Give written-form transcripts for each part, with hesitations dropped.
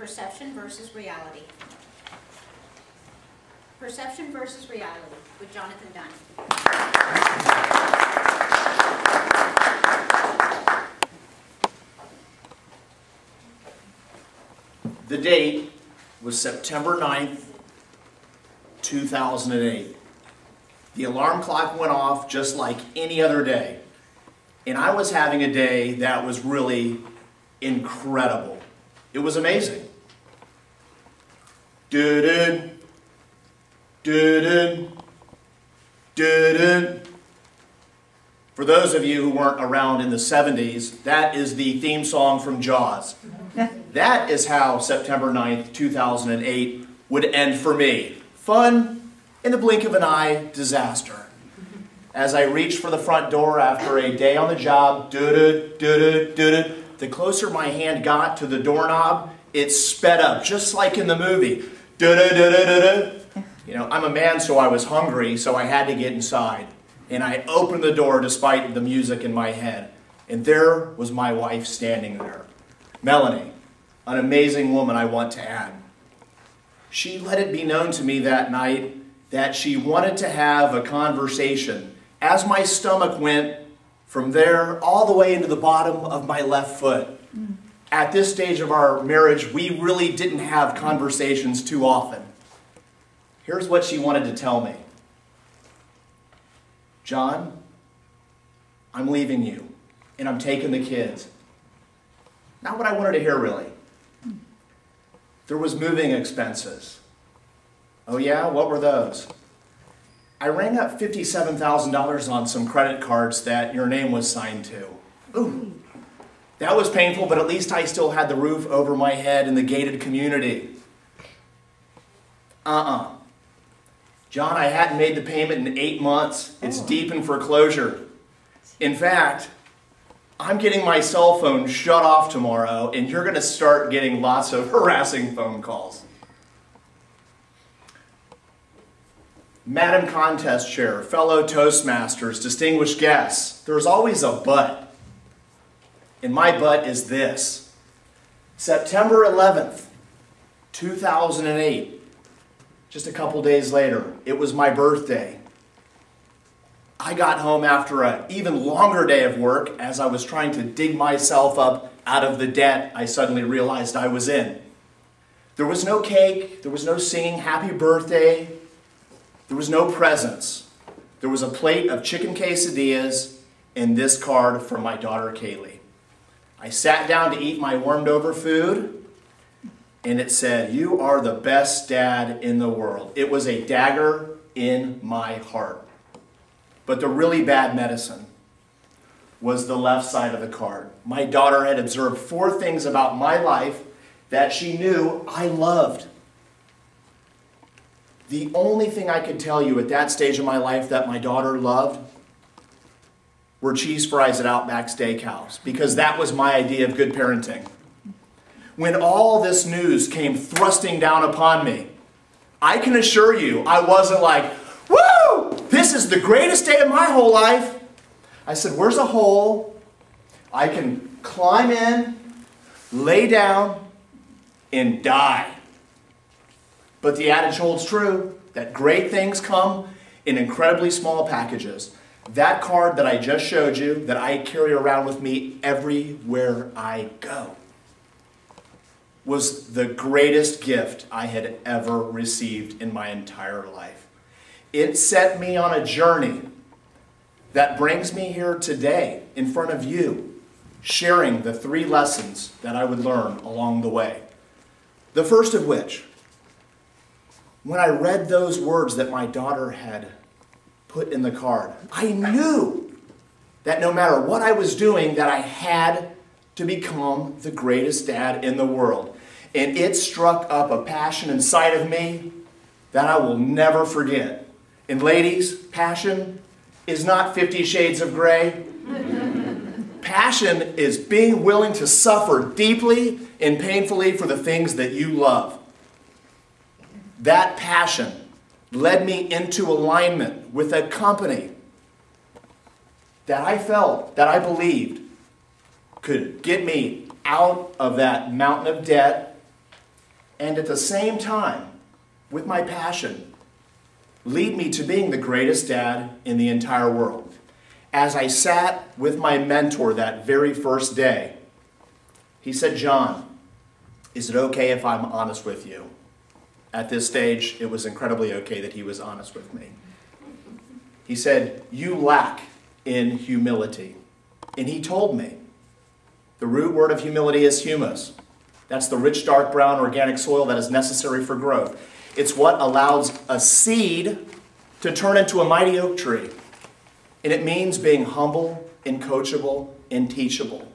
Perception versus Reality. Perception versus Reality with Jonathan Dunn. The date was September 9th, 2008. The alarm clock went off just like any other day. And I was having a day that was really incredible. It was amazing. Do-do, do-do, do-do. For those of you who weren't around in the 70s, that is the theme song from Jaws. That is how September 9th, 2008 would end for me. Fun, in the blink of an eye, disaster. As I reached for the front door after a day on the job, do-do, do-do, do-do, the closer my hand got to the doorknob, it sped up, just like in the movie. Do-do-do-do-do-do. You know, I'm a man, so I was hungry, so I had to get inside. And I opened the door despite the music in my head. And there was my wife standing there. Melanie, an amazing woman, I want to add. She let it be known to me that night that she wanted to have a conversation. As my stomach went from there all the way into the bottom of my left foot. At this stage of our marriage, we really didn't have conversations too often. Here's what she wanted to tell me. John, I'm leaving you, and I'm taking the kids. Not what I wanted to hear, really. There was moving expenses. Oh yeah, what were those? I rang up $57,000 on some credit cards that your name was signed to. Ooh, that was painful, but at least I still had the roof over my head in the gated community. John, I hadn't made the payment in 8 months. It's deep in foreclosure. In fact, I'm getting my cell phone shut off tomorrow, and you're going to start getting lots of harassing phone calls. Madam Contest Chair, fellow Toastmasters, distinguished guests, there's always a but. And my but is this. September 11th, 2008, just a couple days later, it was my birthday. I got home after an even longer day of work as I was trying to dig myself up out of the debt I suddenly realized I was in. There was no cake, there was no singing happy birthday, there was no presents. There was a plate of chicken quesadillas and this card from my daughter Kaylee. I sat down to eat my warmed over food and it said, "You are the best dad in the world." It was a dagger in my heart. But the really bad medicine was the left side of the card. My daughter had observed 4 things about my life that she knew I loved. The only thing I could tell you at that stage of my life that my daughter loved were cheese fries at Outback Steakhouse, because that was my idea of good parenting. When all this news came thrusting down upon me, I can assure you I wasn't like, "Woo! This is the greatest day of my whole life." I said, "Where's a hole I can climb in, lay down, and die?" But the adage holds true that great things come in incredibly small packages. That card that I just showed you, that I carry around with me everywhere I go, was the greatest gift I had ever received in my entire life. It set me on a journey that brings me here today in front of you, sharing the 3 lessons that I would learn along the way. The first of which, when I read those words that my daughter had put in the card, I knew that no matter what I was doing, that I had to become the greatest dad in the world. And it struck up a passion inside of me that I will never forget. And ladies, passion is not 50 Shades of Grey. Passion is being willing to suffer deeply and painfully for the things that you love. That passion led me into alignment with a company that I felt, that I believed, could get me out of that mountain of debt and at the same time, with my passion, lead me to being the greatest dad in the entire world. As I sat with my mentor that very first day, he said, "John, is it okay if I'm honest with you?" At this stage, it was incredibly okay that he was honest with me. He said, "You lack in humility." And he told me, the root word of humility is humus. That's the rich, dark brown organic soil that is necessary for growth. It's what allows a seed to turn into a mighty oak tree. And it means being humble and coachable and teachable.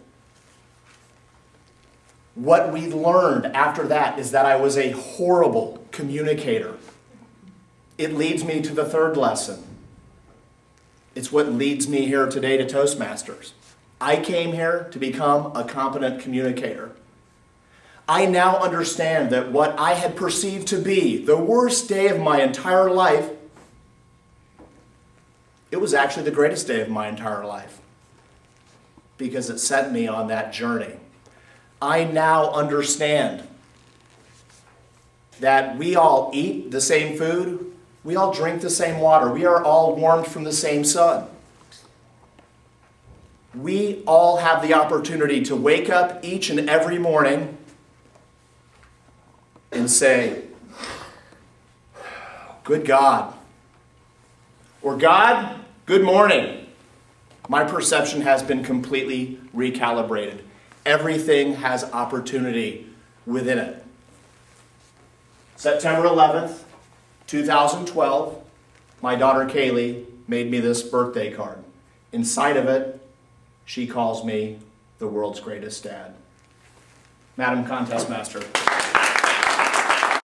What we learned after that is that I was a horrible communicator. It leads me to the third lesson. It's what leads me here today to Toastmasters. I came here to become a competent communicator. I now understand that what I had perceived to be the worst day of my entire life, it was actually the greatest day of my entire life, because it sent me on that journey. I now understand that we all eat the same food, we all drink the same water, we are all warmed from the same sun. We all have the opportunity to wake up each and every morning and say, "Good God," or "God, good morning. My perception has been completely recalibrated. Everything has opportunity within it." September 11th, 2012, my daughter Kaylee made me this birthday card. Inside of it, she calls me the world's greatest dad. Madam Contest Master.